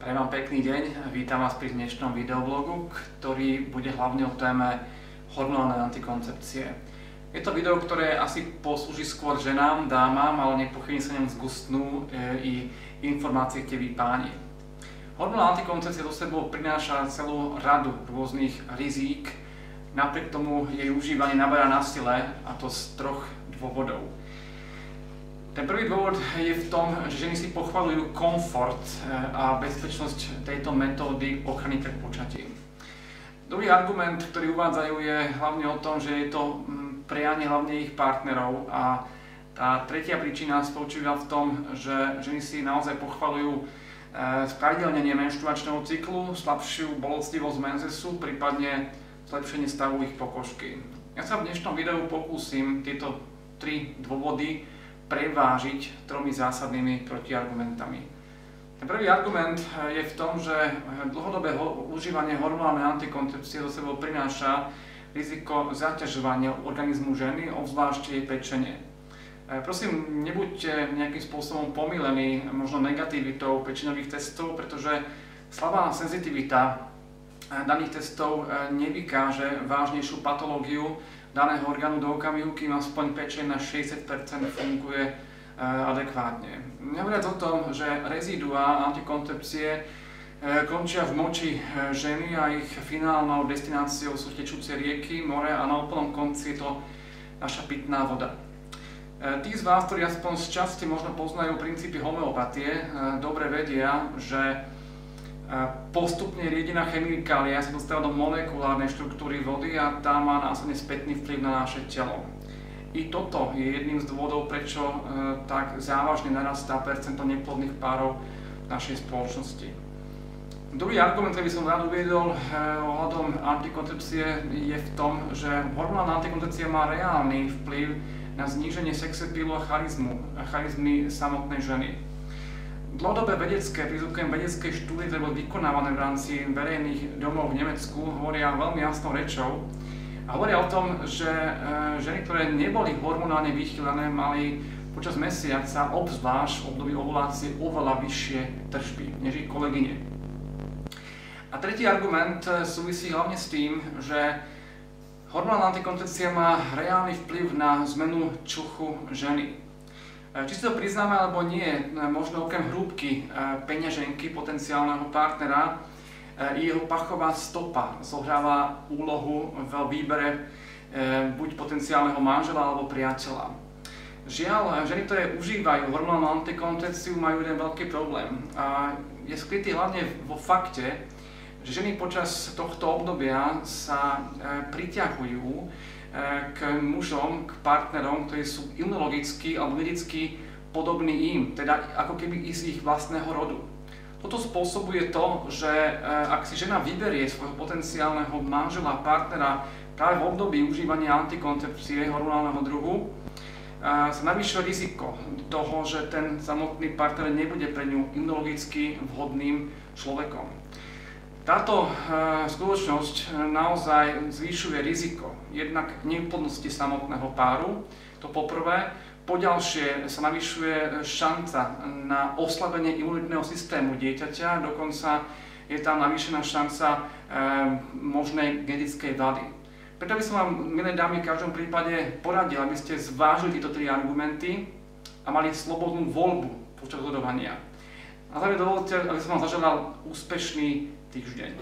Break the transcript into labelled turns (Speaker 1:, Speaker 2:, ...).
Speaker 1: Prajem vám pekný deň, vítam vás pri dnešnom videoblogu, ktorý bude hlavne o téme hormonálnej antikoncepcie. Je to video, ktoré asi poslúži skôr ženám, dámam, ale nepochybne sa ňom zgustnú i informácie vy páni. Hormonálna antikoncepcia do sebou prináša celú radu rôznych rizík, napriek tomu jej užívanie naberá na sile, a to z troch dôvodov. Ten prvý dôvod je v tom, že ženy si pochvaľujú komfort a bezpečnosť tejto metódy ochrany pred počatím. Druhý argument, ktorý uvádzajú, je hlavne o tom, že je to prianie hlavne ich partnerov, a tá tretia príčina spočíva v tom, že ženy si naozaj pochvaľujú spravidelnenie menštruačného cyklu, slabšiu bolestivosť menzesu, prípadne zlepšenie stavu ich pokožky. Ja sa v dnešnom videu pokúsim tieto tri dôvody prevážiť tromi zásadnými protiargumentami. Ten prvý argument je v tom, že dlhodobé užívanie hormonálnej antikoncepcie do sebou prináša riziko zaťažovania organizmu ženy, obzvlášť jej pečenie. Prosím, nebuďte nejakým spôsobom pomýlení možno negativitou pečeňových testov, pretože slabá senzitivita daných testov nevykáže vážnejšiu patológiu daného orgánu do okamihu, kým aspoň pečeň na 60% funguje adekvátne. Nehovoriac o tom, že rezíduá antikoncepcie končia v moči ženy a ich finálnou destináciou sú tečúce rieky, more a na úplnom konci je to naša pitná voda. Tí z vás, ktorí aspoň z časti možno poznajú princípy homeopatie, dobre vedia, že postupne riedená chemikália sa dostáva do molekulárnej štruktúry vody a tá má následne spätný vplyv na naše telo. I toto je jedným z dôvodov, prečo tak závažne narastá percento neplodných párov v našej spoločnosti. Druhý argument, ktorý by som rád uviedol ohľadom antikoncepcie, je v tom, že hormonálna antikoncepcia má reálny vplyv na zníženie sexapílu a charizmy samotnej ženy. Dlhodobé vedecké štúdie, ktoré boli vykonávané v rámci verejných domov v Nemecku, hovoria veľmi jasnou rečou a hovoria o tom, že ženy, ktoré neboli hormonálne vychylené, mali počas mesiaca, obzvlášť v období ovulácie, oveľa vyššie tržby než ich kolegyne. A tretí argument súvisí hlavne s tým, že hormonálna antikoncepcia má reálny vplyv na zmenu čuchu ženy. Či si to priznáme alebo nie, možno okrem hrúbky peňaženky potenciálneho partnera, jeho pachová stopa zohráva úlohu v výbere buď potenciálneho manžela alebo priateľa. Žiaľ, ženy, ktoré užívajú hormonálnu antikoncepciu, majú jeden veľký problém. A je skrytý hlavne vo fakte, že ženy počas tohto obdobia sa priťahujú k mužom, k partnerom, ktorí sú imunologicky alebo vedecky podobní im, teda ako keby z ich vlastného rodu. Toto spôsobuje to, že ak si žena vyberie svojho potenciálneho manžela, partnera práve v období užívania antikoncepcie hormonálneho druhu, sa navyšuje riziko toho, že ten samotný partner nebude pre ňu imunologicky vhodným človekom. Táto skutočnosť naozaj zvyšuje riziko jednak neplodnosti samotného páru, to poprvé. Poďalšie sa navyšuje šanca na oslabenie imunitného systému dieťaťa, dokonca je tam navýšená šanca možnej genetickej vady. Preto by som vám, milé dámy, v každom prípade poradil, aby ste zvážili tieto tri argumenty a mali slobodnú voľbu počas rozhodovania. Na záver dovolte, aby som vám zaželal úspešný týždeň.